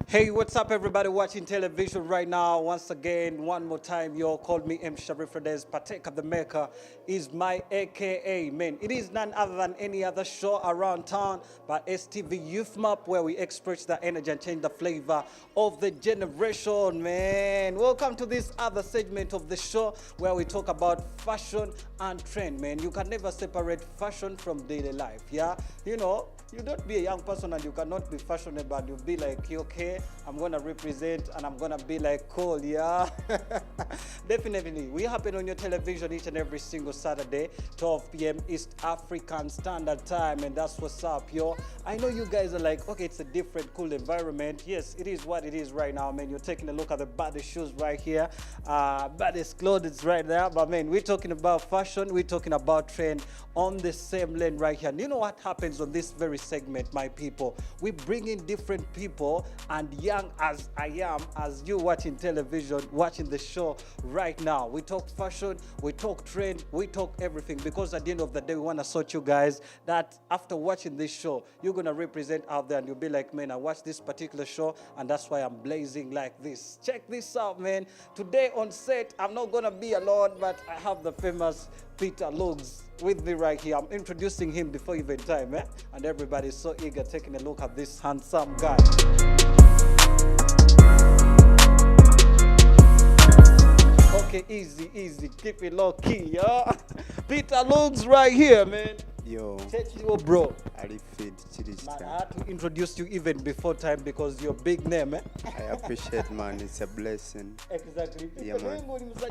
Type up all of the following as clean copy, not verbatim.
Hey, what's up, everybody watching television right now? Once again, one more time, y'all called me Sharif. RHODEZ. Partake of the Maker is my AKA, man. It is none other than any other show around town but STV Youth Map, where we express the energy and change the flavor of the generation, man. Welcome to this other segment of the show where we talk about fashion and trend, man. You can never separate fashion from daily life, yeah? You don't be a young person and you cannot be fashionable and you'll be like, okay, I'm gonna represent and I'm gonna be like cool, yeah. Definitely. We happen on your television each and every single Saturday, 12 p.m. East African Standard Time, and that's what's up, yo. I know you guys are like, okay, it's a different, cool environment. Yes, it is what it is right now, man. You're taking a look at the baddest shoes right here, baddest clothes right there. But man, we're talking about fashion, we're talking about trend on the same lane right here. And you know what happens on this very segment, my people? We bring in different people, and young as I am, as you watching television, watching the show right now, we talk fashion, we talk trend, we talk everything, because at the end of the day, we want to sort you guys that after watching this show, you're going to represent out there and you'll be like, man, I watched this particular show and that's why I'm blazing like this. Check this out, man. Today on set, I'm not going to be alone, but I have the famous Peter Lugs with me right here. I'm introducing him before even time, and everybody's so eager taking a look at this handsome guy. Okay, easy, easy, keep it low key, yo. Peter Lugs right here, man. Yo, Check you, bro. Arifid Man, I Chirista. had to introduce you even before time because you're big name, I appreciate, man. It's a blessing. Exactly. Yeah, man.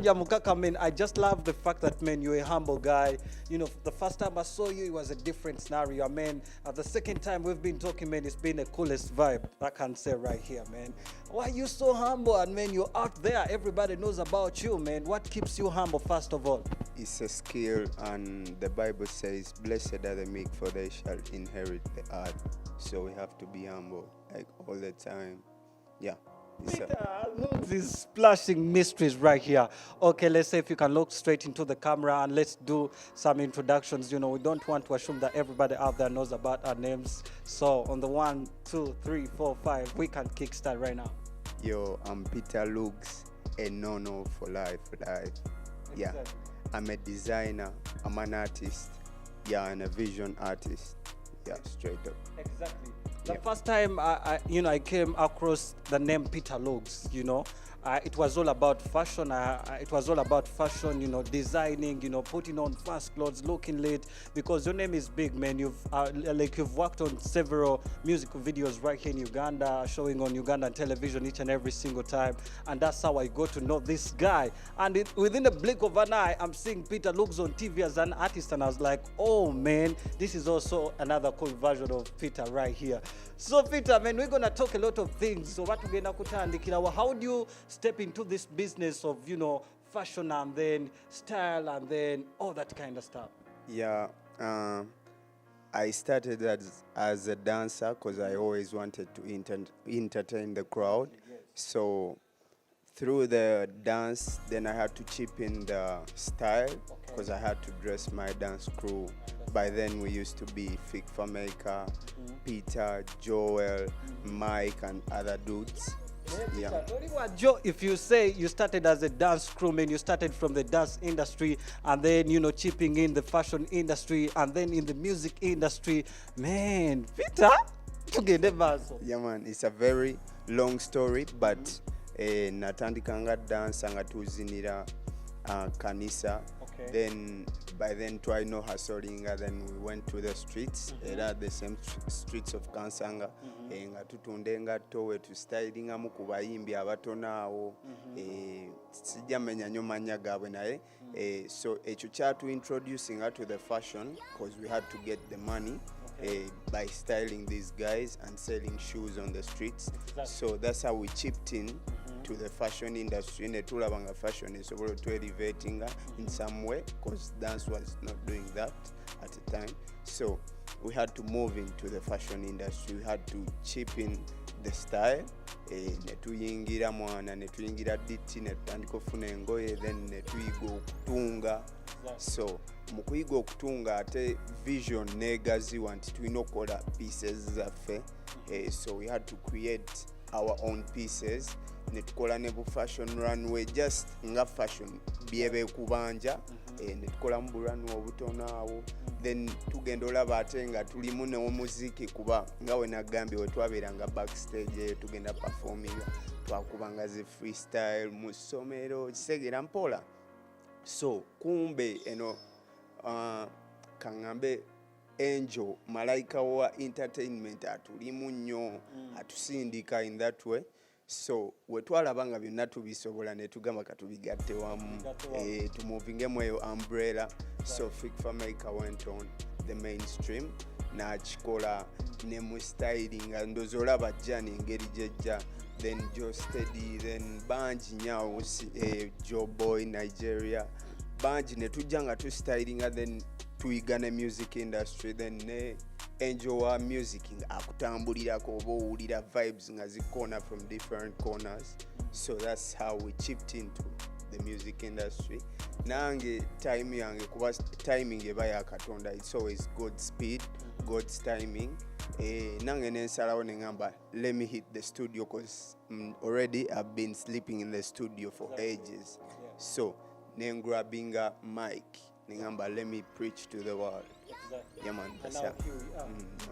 Yeah, Mukaka, man, I just love the fact that, man, you're a humble guy. You know, the first time I saw you, it was a different scenario, man. The second time we've been talking, man, it's been the coolest vibe. I can say right here, man. Why you so humble? And, man, you're out there. Everybody knows about you, man. What keeps you humble, first of all? It's a skill, and the Bible says, "Blessed are the meek, for they shall inherit the earth." So we have to be humble, like all the time. Yeah. It's a, Peter, look, these splashing mysteries right here. Okay, let's say if you can look straight into the camera and let's do some introductions. You know, we don't want to assume that everybody out there knows about our names. So on the 1, 2, 3, 4, 5, we can kickstart right now. yo, I'm Peter Lugs, a no-no for life. Yeah. Exactly. I'm a designer, I'm an artist, yeah, and a vision artist. Yeah, straight up. Exactly. The Yeah. first time I came across the name Peter Lugs, it was all about fashion. It was all about fashion, designing, putting on fast clothes, looking lit. Because your name is big, man. You've worked on several music videos right here in Uganda, showing on Ugandan television each and every single time. And that's how I got to know this guy. And within a blink of an eye, I'm seeing Peter Lugs on TV as an artist, and I was like, oh man, this is also another cool version of Peter right here. So Peter, man, we're gonna talk a lot of things. So what we're gonna kutandikira, how do you step into this business of fashion and then style and then all that kind of stuff? Yeah, I started as a dancer because I always wanted to entertain the crowd. So through the dance, then I had to chip in the style because I had to dress my dance crew. By then we used to be Fig Maker, Peter, Joel, Mike, and other dudes. Yeah. Joe, if you say you started as a dance crewman, you started from the dance industry and then, chipping in the fashion industry and then in the music industry, man, Peter, tugende maaso. Yeah, man, it's a very long story, but natandika nga dance nga tuzinira kanisa. Okay. Then by then twalina hustlinga, then we went to the streets, era the same streets of Kansanga, nga tutunda engatto we tustylingamu ku bayimbi abatono awo, sijja menya nnyo mannya gaabwe naye, so ekyo kyatu introducing to the fashion because we had to get the money by styling these guys and selling shoes on the streets. Exactly. So that's how we chipped in to the fashion industry. Ne tulabanga fashion esobola to elevating in some way because dance was not doing that at the time. So we had to move into the fashion industry. We had to chip in the style. Ne tuyingira mwana, ne tuyingira diti, ne tutandika okufuna engoye, then ne tuyiga okutunga. So mu kuyiga okutunga ate vision negaziwa nti tulina okukola pieces zaffe. So we had to create our own pieces. Netukola ne bu fashion runway just nga fashion byebe kubanja netukola mu runway obutono awo then tugenda olaba ate nga tulimu n'omuziki kuba nga we nagambye we twabeeranga backstage tugenda performinga twakubanga zi freestyle mu ssomero kisegera mpola so kumbe eno kaŋŋambe Angel malaika wa entertainment atulimu nnyo atusindika in that way. So wetwalaba nga byonna tubisobola ne tugamba katubigatte wamu tumuvinge eyo umbrella. So Figfa Maker went on the mainstream n'akikola ne mu styling nga ndoza olaba Jani engeri gyejja then Joe Steady then bangi nyawo Joe Boy Nigeria bangi ne tujja nga tu stylinga then tuyiga ne music industry then ne Angel wa music akutambulirako oba owulira vibes nga zikona from different corners. So that's how we chipped into the music industry. Nange time yange kuba timing eba ya Katonda, it's always God's speed, God's timing. Nange nensalawo nengamba let me hit the studio because already I've been sleeping in the studio for ages. So nengrabbing a mic nengamba let me preach to the world. Exactly. Yeah, man. And now here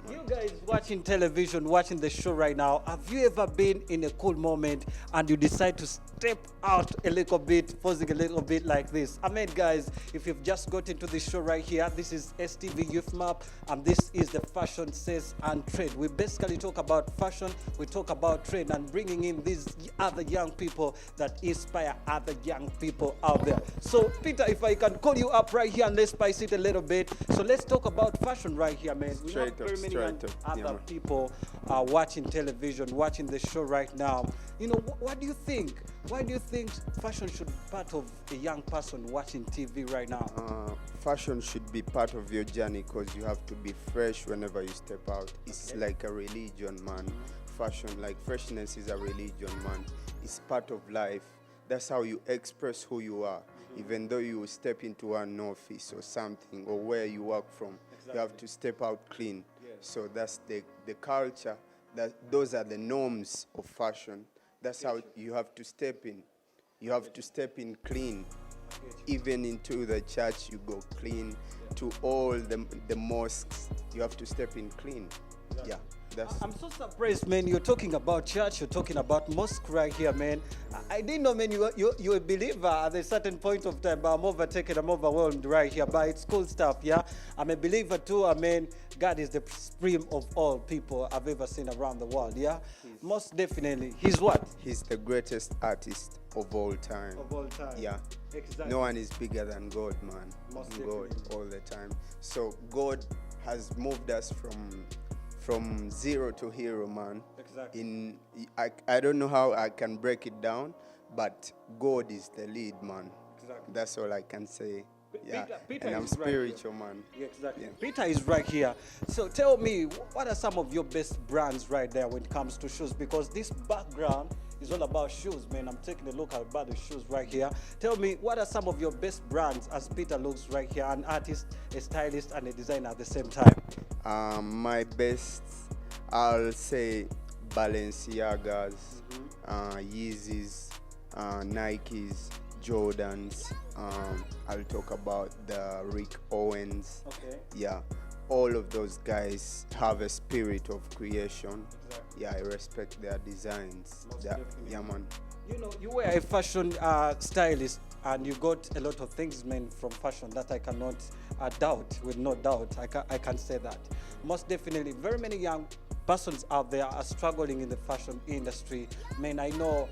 we are. You guys watching television, watching the show right now, have you ever been in a cool moment and you decide to step out a little bit, posing a little bit like this? I mean, guys, if you've just got into the show right here, this is STV Youth Map, and this is the Fashion Says and Trade. We basically talk about fashion, we talk about trade, and bringing in these other young people that inspire other young people out there. So, Peter, if I can call you up right here and let's spice it a little bit. So let's talk about fashion right here, man. We have very many other people watching television, watching the show right now. You know, what do you think? Why do you think fashion should be part of a young person watching TV right now? Fashion should be part of your journey because you have to be fresh whenever you step out. It's like a religion, man. Fashion, like freshness is a religion, man. It's part of life. That's how you express who you are. Even though you step into an office or something or where you work from, you have to step out clean. So that's the culture. Those are the norms of fashion. That's how you have to step in. You have to step in clean. Even into the church, you go clean. To all the mosques, you have to step in clean. Yeah. I'm so surprised, man. You're talking about church, you're talking about mosque right here, man. I didn't know, man, you're a believer at a certain point of time, but I'm overtaken, I'm overwhelmed right here. But it's cool stuff, yeah? I'm a believer too, I mean, God is the supreme of all people I've ever seen around the world, yeah? Most definitely. He's what? He's the greatest artist of all time. Of all time. Yeah. Exactly. No one is bigger than God, man. Most God all the time. So God has moved us from zero to hero, man. Exactly. I don't know how I can break it down, but God is the lead, man. Exactly. That's all I can say. Yeah. Peter and I'm spiritual, right, man. Yeah, exactly. Yeah. Peter is right here. So tell me, what are some of your best brands right there when it comes to shoes? Because this background is all about shoes, man. I'm taking a look about the shoes right here. Tell me, what are some of your best brands as Peter looks right here, an artist, a stylist, and a designer at the same time? My best, I'll say Balenciagas, Yeezys, Nikes, Jordans. I'll talk about the Rick Owens. Okay. Yeah, all of those guys have a spirit of creation. Exactly. Yeah, I respect their designs. Yeah, man. You know, you were a fashion stylist, and you got a lot of things, man, from fashion that I cannot doubt. With no doubt, I can say that. Most definitely, very many young persons out there are struggling in the fashion industry. Man, I know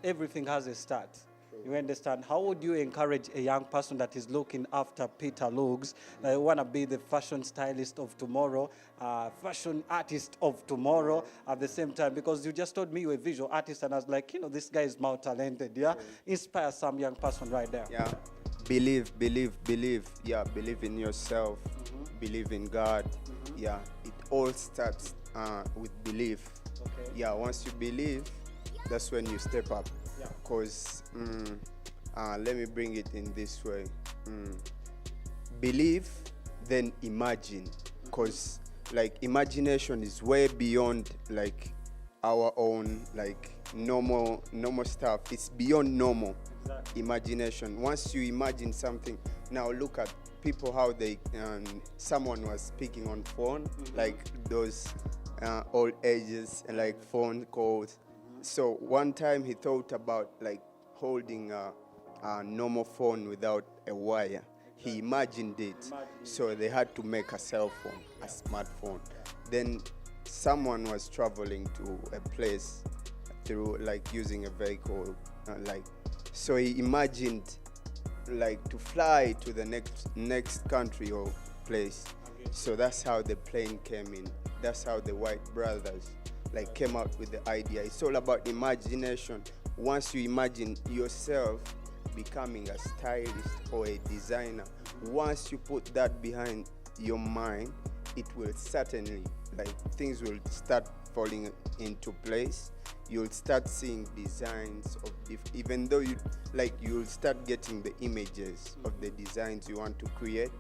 everything has a start. You understand? How would you encourage a young person that is looking after Peter looks, that want to be the fashion stylist of tomorrow, fashion artist of tomorrow at the same time? Because you just told me you're a visual artist, and I was like, you know, this guy is multi-talented, yeah? Inspire some young person right there. Yeah. Believe. Yeah, believe in yourself. Believe in God. Yeah, it all starts with belief. Okay. Yeah, once you believe, that's when you step up. Because let me bring it in this way. Believe, then imagine. Because like imagination is way beyond like our own like normal stuff. It's beyond normal. Exactly. Imagination. Once you imagine something, now look at people how they someone was speaking on phone, like those old ages and like phone calls. So one time he thought about like holding a normal phone without a wire. He imagined it. So they had to make a cell phone, a smartphone. Then someone was traveling to a place through like using a vehicle, so he imagined like to fly to the next country or place. So that's how the plane came in. That's how the White brothers like came out with the idea. It's all about imagination. Once you imagine yourself becoming a stylist or a designer, once you put that behind your mind, it will certainly, like, things will start falling into place. You'll start seeing designs of even though you'll start getting the images of the designs you want to create.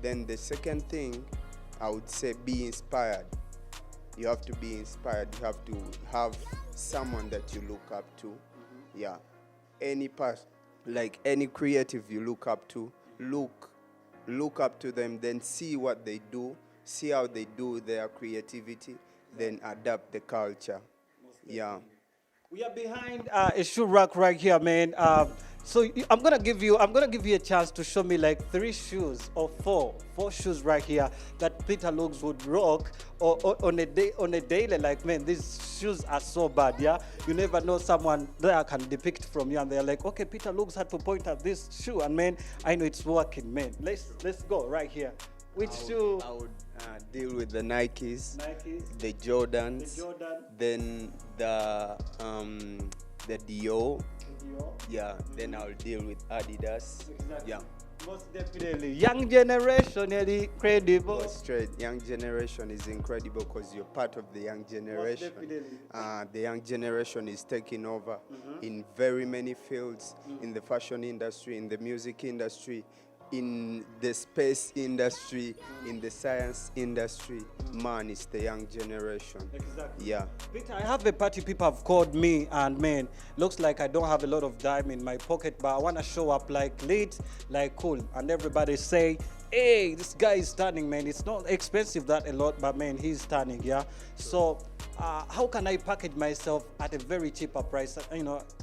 Then the second thing, I would say, be inspired. You have to be inspired. You have to have someone that you look up to. Yeah, any any creative you look up to, look up to them, then see what they do, see how they do their creativity, then adapt the culture. Yeah. We are behind a shoe rack right here, man. So I'm gonna give you a chance to show me like 3 shoes or four shoes right here that Peter Looks would rock or on a daily. Like, man, these shoes are so bad. Yeah, you never know, someone there can depict from you, and they're like, okay, Peter Looks had to point at this shoe, and man, I know it's working, man. Let's go right here. Which shoe? I would deal with the Nikes, the Jordans, then the Dior. Yeah, then I'll deal with Adidas. Exactly. Yeah. Most definitely. Young generation, incredible. Straight. Young generation is incredible because you're part of the young generation. Most definitely. The young generation is taking over in very many fields, in the fashion industry, in the music industry, in the space industry, in the science industry. Man, it's the young generation. Exactly. Yeah. Peter, I have a party. People have called me, and man, looks like I don't have a lot of dime in my pocket, but I want to show up like lit, like cool, and everybody say, hey, this guy is stunning, man. It's not expensive that a lot, but man, he's stunning. Yeah. So how can I package myself at a very cheaper price?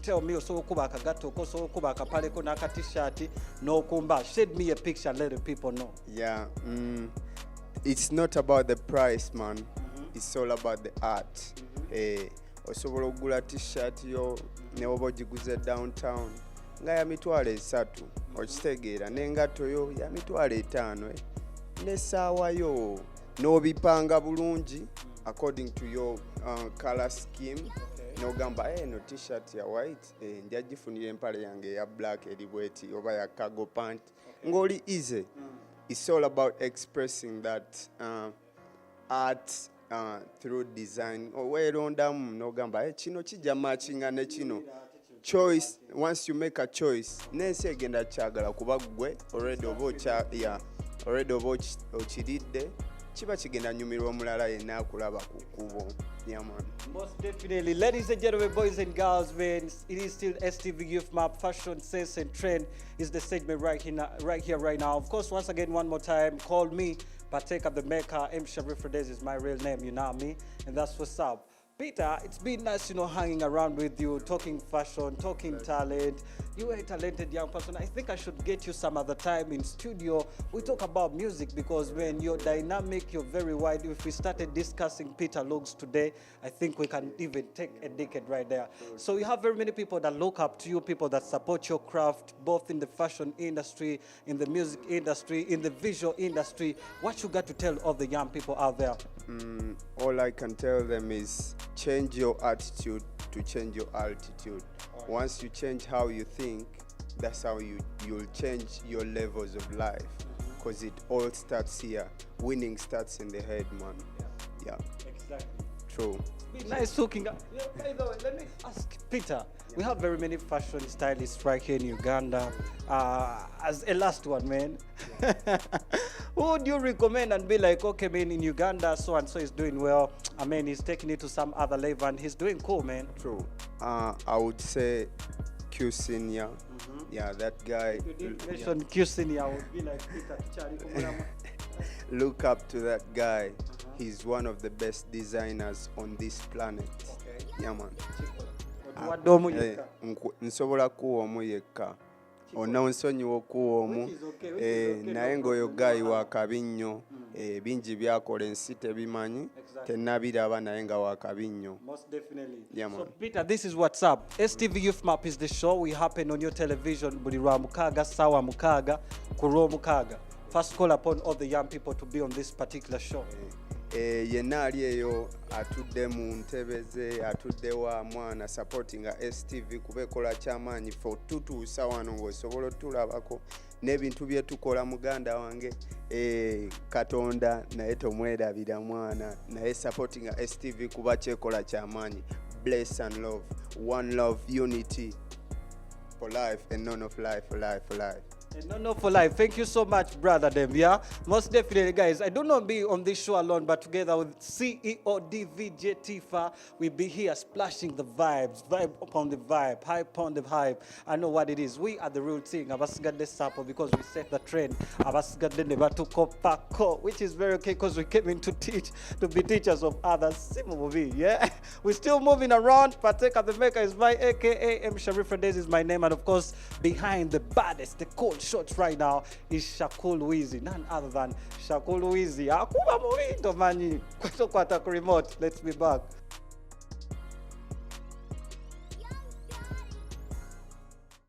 Tell me, so kuba kagatoko, so kuba kapaleko naka t-shirt, no kumba. Shed me a picture, let the people know. Yeah. It's not about the price, man. It's all about the art. Osobola okugula t-shirt yo ne oba ogiguze downtown nga ya mitwalo 3 okitegeera, n'engatto yo ya mitwalo 5 n'essaawa yo n'obipanga bulungi according to your color scheme. N'ogamba no t-shirt ya white nja gifunira empale yange ya black eri bweti oba ya cargo pant, ng'oli easy. It's all about expressing that art through design. Weerondamu n'ogamba kino kijja matchinga ne kino. Choice, once you make a choice, nensi egenda kyagala kuba gwe already oba okiridde, kiba kigenda nyumirwa omulala yenna akulaba ku kkubo. Yeah, man. Most definitely. Ladies and gentlemen, boys and girls, man, it is still STV Youth Map, Fashion, Sense and Trend is the segment right here, right now. Of course, once again, one more time, call me, partake of the maker. Sharif, RHODEZ is my real name, you know me, and that's what's up. Peter, it's been nice, hanging around with you, talking fashion, talking talent. You are a talented young person. I think I should get you some other time in studio. We talk about music because when you're dynamic, you're very wide. If we started discussing Peter Looks today, I think we can even take a decade right there. So you have very many people that look up to you, people that support your craft, both in the fashion industry, in the music industry, in the visual industry. What you got to tell all the young people out there? All I can tell them is change your attitude to change your altitude. Once you change how you think, that's how you'll change your levels of life. Because it all starts here. Winning starts in the head, man. Yeah. Exactly. True. It's been nice talking. Yeah, by the way, let me ask Peter. We have very many fashion stylists right here in Uganda. As a last one, man. Who would you recommend and be like, okay, man, in Uganda, so and so is doing well. I mean, he's taking it to some other level and he's doing cool, man. True. I would say Q Senior. Yeah, that guy. If you didn't mention Q Senior, I would be like, Peter, Charlie, Look up to that guy. He's one of the best designers on this planet. Okay. Yeah, man. Wadomu yeka. Nsobola kuwa omu yekka. Onsonyiwa okuwa omu. Which is okay, Naye ng'oyo guy wa kabi nnyo. Bingi byakola ensi tebimanyi. Tennabiraba naye nga wa kabi nnyo. Most definitely. Yeah, man. So, Peter, this is what's up. STV Youth Map is the show. We happen on your television. Buli lwa mukaaga, sawa mukaaga, ku mukaaga. First call upon all the young people to be on this particular show. Yenna ali eyo atudde mu ntebe ze, atudde wa mwana supportinga STV kuba ekola kyamaanyi for tutuusa wano ng'osobola otulabako n'ebintu bye tukola muganda wange Katonda naye tomwerabira mwana naye supportinga STV kuba kyekola kyamaanyi. Bless and love, one love, unity for life and none of life for life for life. And no for life. Thank you so much, brother Dem. Yeah, most definitely, guys. I do not be on this show alone, but together with CEO DVJ Tifa, we be here splashing the vibes, vibe upon the vibe, hype on the hype. I know what it is. We are the real thing. Abasigadde Sapo because we set the trend. Abasigadde Nebatuko Pako, which is very okay because we came in to teach, to be teachers of others. Simuvi, yeah. We're still moving around. Pateka the Maker is my AKA M Sharif. RHODEZ is my name, and of course, behind the baddest, the cool shots right now is Shakul Wizi, none other than Shakul Wizi. Akuba Movindo, man. Kwata remote. Let's be back.